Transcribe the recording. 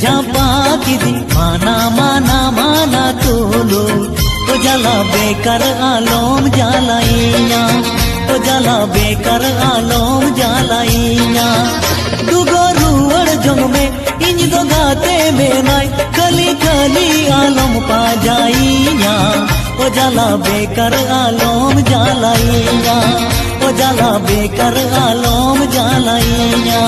झापा किदी माना माना माना तोलो तो जला बेकर आलोम जालाइया तो जला बेकर आलोम जालाइया दुगो रुवड़ जंग में इंज दो गाते में नाई खली खली आलोम पा जाइया ओ जला बेकर आलोम जालाइया ओ जला बेकर आलोम जालाइया।